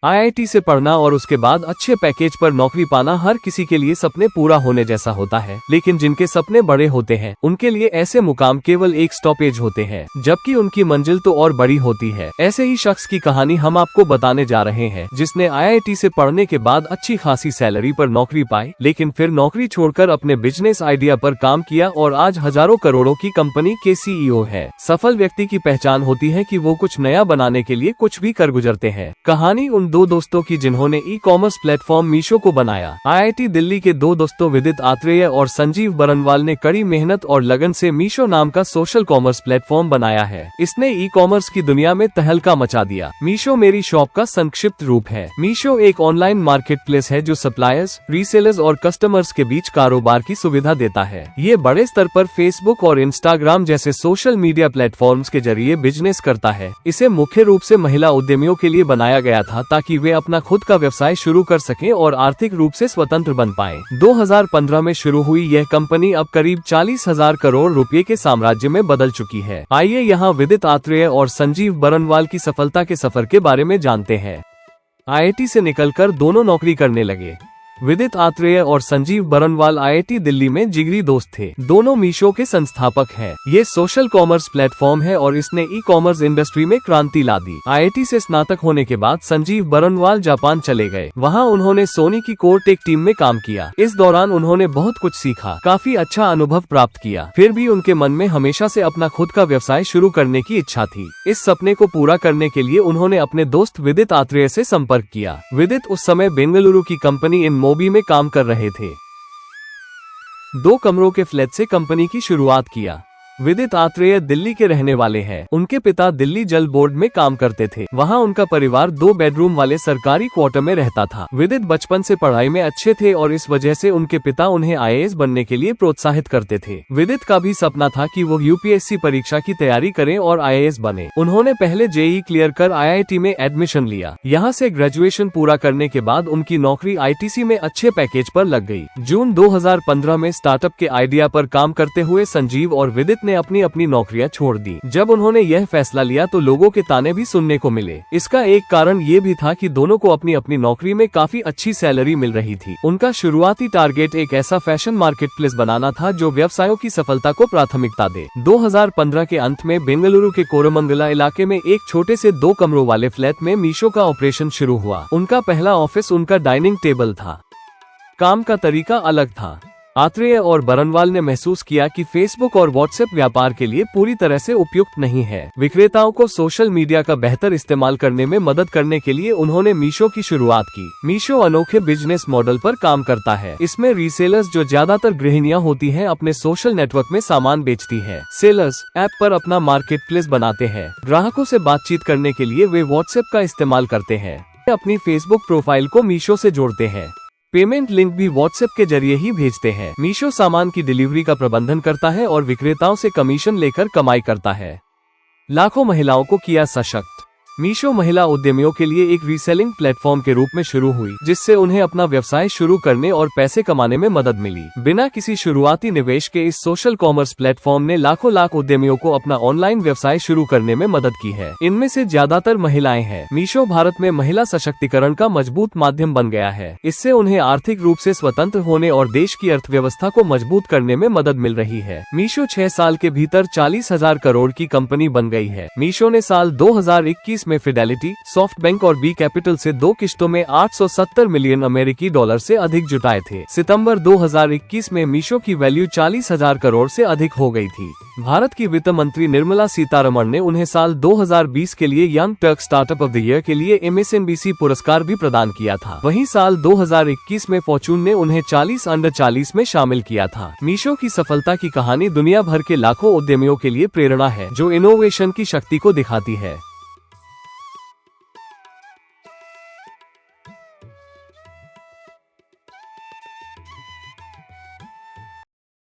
IIT से पढ़ना और उसके बाद अच्छे पैकेज पर नौकरी पाना हर किसी के लिए सपने पूरा होने जैसा होता है, लेकिन जिनके सपने बड़े होते हैं उनके लिए ऐसे मुकाम केवल एक स्टॉपेज होते हैं, जबकि उनकी मंजिल तो और बड़ी होती है। ऐसे ही शख्स की कहानी हम आपको बताने जा रहे हैं, जिसने IIT से पढ़ने के बाद अच्छी खासी सैलरी पर नौकरी पाई, लेकिन फिर नौकरी छोड़कर अपने बिजनेस आइडिया पर काम किया और आज हजारों करोड़ों की कंपनी के CEO है। सफल व्यक्ति की पहचान होती है कि वो कुछ नया बनाने के लिए कुछ भी कर गुजरते हैं। कहानी उन दो दोस्तों की जिन्होंने ई-कॉमर्स प्लेटफॉर्म मीशो को बनाया। IIT दिल्ली के दो दोस्तों विदित आत्रेय और संजीव बरनवाल ने कड़ी मेहनत और लगन से मीशो नाम का सोशल कॉमर्स प्लेटफॉर्म बनाया है। इसने ई-कॉमर्स की दुनिया में तहलका मचा दिया। मीशो मेरी शॉप का संक्षिप्त रूप है। मीशो एक ऑनलाइन मार्केट प्लेस है जो सप्लायर्स, रीसेलर्स और कस्टमर्स के बीच कारोबार की सुविधा देता है। ये बड़े स्तर पर फेसबुक और इंस्टाग्राम जैसे सोशल मीडिया प्लेटफॉर्म्स के जरिए बिजनेस करता है। इसे मुख्य रूप से महिला उद्यमियों के लिए बनाया गया था ताकि वे अपना खुद का व्यवसाय शुरू कर सकें और आर्थिक रूप से स्वतंत्र बन पाएं। 2015 में शुरू हुई यह कंपनी अब करीब 40,000 करोड़ रुपए के साम्राज्य में बदल चुकी है। आइए यहाँ विदित आत्रेय और संजीव बरनवाल की सफलता के सफर के बारे में जानते हैं। IIT से निकलकर दोनों नौकरी करने लगे। विदित आत्रेय और संजीव बरनवाल IIT दिल्ली में जिगरी दोस्त थे। दोनों मीशो के संस्थापक हैं। ये सोशल कॉमर्स प्लेटफॉर्म है और इसने ई कॉमर्स इंडस्ट्री में क्रांति ला दी। IIT से स्नातक होने के बाद संजीव बरनवाल जापान चले गए। वहाँ उन्होंने सोनी की कोर टेक टीम में काम किया। इस दौरान उन्होंने बहुत कुछ सीखा, काफी अच्छा अनुभव प्राप्त किया। फिर भी उनके मन में हमेशा से अपना खुद का व्यवसाय शुरू करने की इच्छा थी। इस सपने को पूरा करने के लिए उन्होंने अपने दोस्त विदित आत्रेय से संपर्क किया। विदित उस समय बेंगलुरु की कंपनी मोबी में काम कर रहे थे। 2 कमरों के फ्लैट से कंपनी की शुरुआत किया। विदित आत्रेय दिल्ली के रहने वाले हैं। उनके पिता दिल्ली जल बोर्ड में काम करते थे। वहाँ उनका परिवार 2 बेडरूम वाले सरकारी क्वार्टर में रहता था। विदित बचपन से पढ़ाई में अच्छे थे और इस वजह से उनके पिता उन्हें IAS बनने के लिए प्रोत्साहित करते थे। विदित का भी सपना था कि वो UPSC परीक्षा की तैयारी करें और IAS बने। उन्होंने पहले JEE क्लियर कर IIT में एडमिशन लिया। यहाँ से ग्रेजुएशन पूरा करने के बाद उनकी नौकरी ITC में अच्छे पैकेज पर लग गई। जून 2015 में स्टार्टअप के आइडिया पर काम करते हुए संजीव और विदित ने अपनी नौकरियां छोड़ दी। जब उन्होंने यह फैसला लिया तो लोगों के ताने भी सुनने को मिले। इसका एक कारण ये भी था कि दोनों को अपनी नौकरी में काफी अच्छी सैलरी मिल रही थी। उनका शुरुआती टारगेट एक ऐसा फैशन मार्केट प्लेस बनाना था जो व्यवसायों की सफलता को प्राथमिकता दे। 2015 के अंत में बेंगलुरु के कोरमंगला इलाके में एक छोटे से 2 कमरों वाले फ्लैट में मीशो का ऑपरेशन शुरू हुआ। उनका पहला ऑफिस उनका डाइनिंग टेबल था। काम का तरीका अलग था। आत्रेय और बरनवाल ने महसूस किया कि फेसबुक और व्हाट्सएप व्यापार के लिए पूरी तरह से उपयुक्त नहीं है। विक्रेताओं को सोशल मीडिया का बेहतर इस्तेमाल करने में मदद करने के लिए उन्होंने मीशो की शुरुआत की। मीशो अनोखे बिजनेस मॉडल पर काम करता है। इसमें रीसेलर्स, जो ज्यादातर गृहिणियां होती हैं, अपने सोशल नेटवर्क में सामान बेचती हैं। सेलर्स ऐप पर अपना मार्केट प्लेस बनाते हैं। ग्राहकों से बातचीत करने के लिए वे व्हाट्सएप का इस्तेमाल करते हैं। अपनी फेसबुक प्रोफाइल को मीशो से जोड़ते हैं। पेमेंट लिंक भी व्हाट्सएप के जरिए ही भेजते हैं। मीशो सामान की डिलीवरी का प्रबंधन करता है और विक्रेताओं से कमीशन लेकर कमाई करता है। लाखों महिलाओं को किया सशक्त। मीशो महिला उद्यमियों के लिए एक रीसेलिंग प्लेटफॉर्म के रूप में शुरू हुई, जिससे उन्हें अपना व्यवसाय शुरू करने और पैसे कमाने में मदद मिली। बिना किसी शुरुआती निवेश के इस सोशल कॉमर्स प्लेटफॉर्म ने लाख उद्यमियों को अपना ऑनलाइन व्यवसाय शुरू करने में मदद की है। इनमें से ज्यादातर महिलाएं हैं। मीशो भारत में महिला सशक्तिकरण का मजबूत माध्यम बन गया है। इससे उन्हें आर्थिक रूप से स्वतंत्र होने और देश की अर्थव्यवस्था को मजबूत करने में मदद मिल रही है। मीशो 6 साल के भीतर 40,000 करोड़ की कंपनी बन गई है। मीशो ने साल 2021 में फिडेलिटी, सॉफ्ट बैंक और बी कैपिटल से 2 किश्तों में 870 मिलियन अमेरिकी डॉलर से अधिक जुटाए थे। सितंबर 2021 में मीशो की वैल्यू 40,000 करोड़ से अधिक हो गई थी। भारत की वित्त मंत्री निर्मला सीतारमण ने उन्हें साल 2020 के लिए young Turk startup of the year के लिए MSNBC पुरस्कार भी प्रदान किया था। वहीं साल 2021 में फॉर्च्यून ने उन्हें 40 अंडर 40 में शामिल किया था। मीशो की सफलता की कहानी दुनिया भर के लाखों उद्यमियों के लिए प्रेरणा है, जो इनोवेशन की शक्ति को दिखाती है।